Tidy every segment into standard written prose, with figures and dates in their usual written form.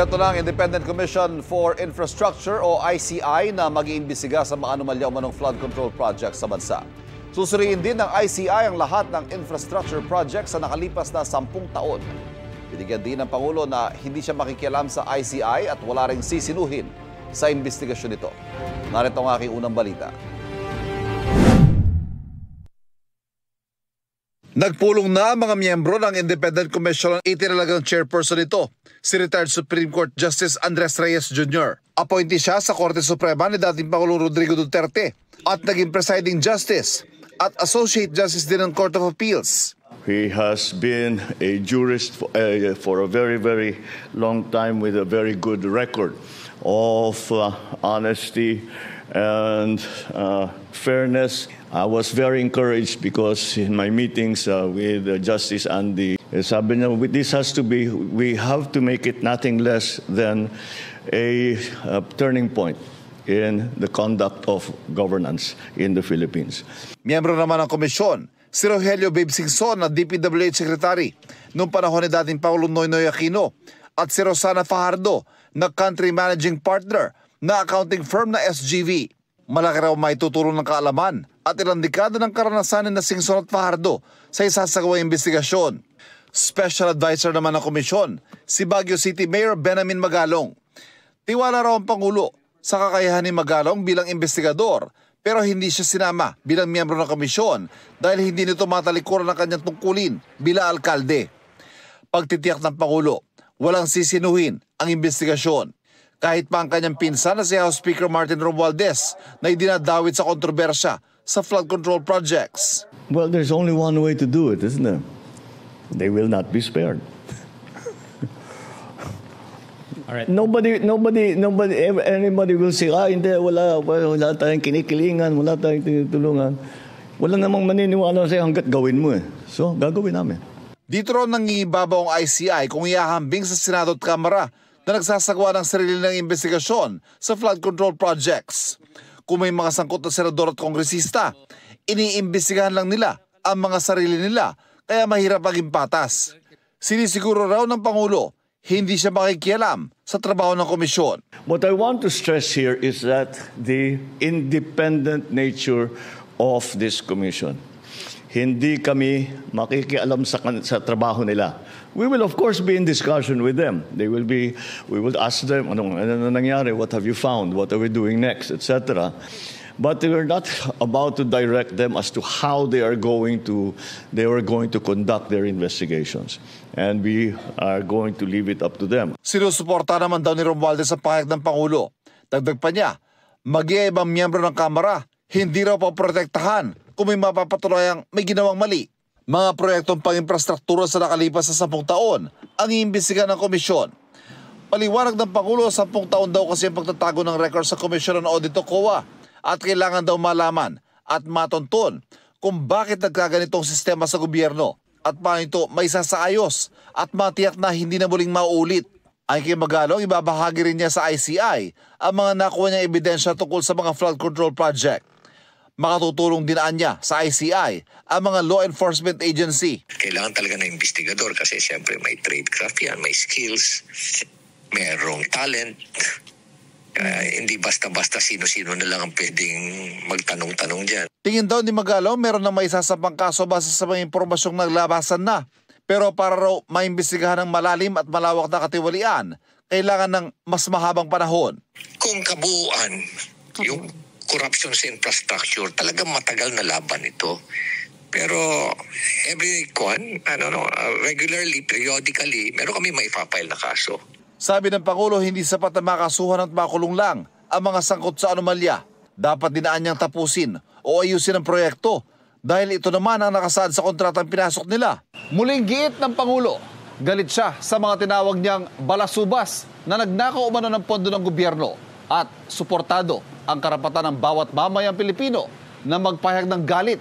Inospeto ng Independent Commission for Infrastructure o ICI na mag-iimbestiga sa mga anomalya umanong flood control projects sa bansa. Susuriin din ng ICI ang lahat ng infrastructure projects sa nakalipas na 10 taon. Binigyan din ng Pangulo na hindi siya makikialam sa ICI at wala ring sisinuhin sa investigasyon nito. Narito ang aking unang balita. Nagpulong na ang mga miyembro ng Independent Commission ang itinalagang chairperson nito, si retired Supreme Court Justice Andres Reyes Jr. Appointee siya sa Korte Suprema ni dating Pangulong Rodrigo Duterte at naging presiding justice at associate justice din ng Court of Appeals. He has been a jurist for a very, very long time with a very good record of honesty and fairness. I was very encouraged because in my meetings with Justice Andy, sabi niya, this has to be, we have to make it nothing less than a turning point in the conduct of governance in the Philippines. Miyembro naman ng komisyon, si Rogelio Babe Singson na DPWH Secretary noong panahon ni dating Pangulong Noynoy Aquino at si Rosana Fajardo na Country Managing Partner na accounting firm na SGV. Malaki raw may tutulong ng kaalaman at ilang dekada ng karanasan na Singson at Fajardo sa isasagawang investigasyon. Special Advisor naman ng komisyon, si Baguio City Mayor Benamin Magalong. Tiwala raw ang Pangulo sa kakayahan ni Magalong bilang investigador pero hindi siya sinama bilang miyembro ng komisyon dahil hindi nito matalikuran ang kanyang tungkulin bilang alkalde. Pagtitiyak ng Pangulo, walang sisinuhin ang investigasyon. Kahit pa ang kanyang pinsan na si House Speaker Martin Romualdez na idinadawit sa kontrobersya sa flood control projects. Well, there's only one way to do it, isn't there? They will not be spared. All right. Anybody will say, hindi, wala tayong kinikilingan, wala tayong tinutulungan. Wala namang maniniwala sa'yo hanggat gawin mo eh. So, gagawin namin. Dito ron nangingibabaw ang ICI kung iahambing sa Senado at Kamara na nagsasagawa ng sarili ng investigasyon sa flood control projects. Kung may mga sangkot na senador at kongresista, iniimbestigahan lang nila ang mga sarili nila kaya mahirap maging patas. Sinisiguro raw ng Pangulo, hindi siya makikialam sa trabaho ng komisyon. What I want to stress here is that the independent nature of this commission. Hindi kami makikialam sa trabaho nila. We will of course be in discussion with them. We will ask them, ano nangyari, what have you found, what are we doing next, etc. But we're not about to direct them as to how they are going to conduct their investigations. And we are going to leave it up to them. Sinusuporta naman daw ni Romualdez sa pahayag ng Pangulo. Dagdag pa niya, mag-iibang miyembro ng Kamara, hindi raw paprotektahan kung may mapapatuloyang may ginawang mali. Mga proyektong pang-infrastruktura sa nakalipas sa 10 taon ang iimbestigahan ng komisyon. Paliwanag ng Pangulo, 10 taon daw kasi ang pagtatago ng record sa Commission on Audit o COA at kailangan daw malaman at matonton kung bakit nagkaganitong sistema sa gobyerno at paano ito may sasaayos at matiyak na hindi na muling mauulit. Ay kay Magalong, ibabahagi rin niya sa ICI ang mga nakuha niyang ebidensya tungkol sa mga flood control project. Makatutulong dinaan niya sa ICI ang mga law enforcement agency. Kailangan talaga ng investigador kasi siyempre may tradecraft yan, may skills, mayroong talent. Hindi basta-basta sino-sino na lang ang pwedeng magtanong-tanong dyan. Tingin daw ni Magalong meron na may sasapang kaso base sa mga impormasyong naglabasan na. Pero para raw maimbestigahan ng malalim at malawak na katiwalian, kailangan ng mas mahabang panahon. Kung kabuuan, yung corruption sa infrastructure, talagang matagal na laban ito. Pero regularly, periodically, meron kami maipapile na kaso. Sabi ng Pangulo, hindi sapat na makasuhan at makulong lang ang mga sangkot sa anomalya. Dapat dinaan niyang tapusin o ayusin ang proyekto dahil ito naman ang nakasaad sa kontratang pinasok nila. Muling giit ng Pangulo, galit siya sa mga tinawag niyang balasubas na nagnakaw umano ng pondo ng gobyerno at suportado ang karapatan ng bawat mamayang Pilipino na magpahayag ng galit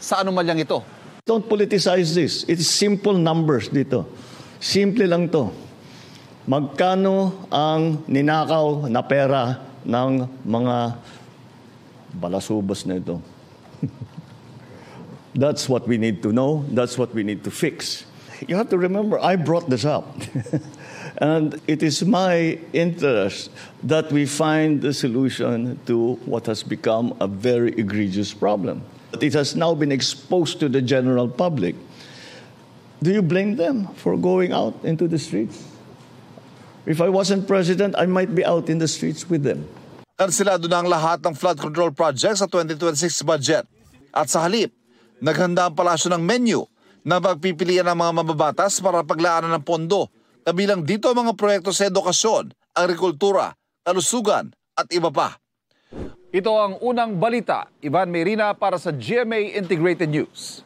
sa anomalyang ito. Don't politicize this. It's simple numbers dito. Simple lang to. Magkano ang ninakaw na pera ng mga balasubas na ito? That's what we need to know. That's what we need to fix. You have to remember, I brought this up. And it is my interest that we find the solution to what has become a very egregious problem. It has now been exposed to the general public. Do you blame them for going out into the streets? If I wasn't president, I might be out in the streets with them. Kansilado na ang lahat ng flood control projects sa 2026 budget. At sa halip, naghanda ang palasyo ng menu na pagpipilian ng mga mababatas para paglaanan ng pondo. Kabilang dito ang mga proyekto sa edukasyon, agrikultura, kalusugan at iba pa. Ito ang unang balita. Ivan Mayrina para sa GMA Integrated News.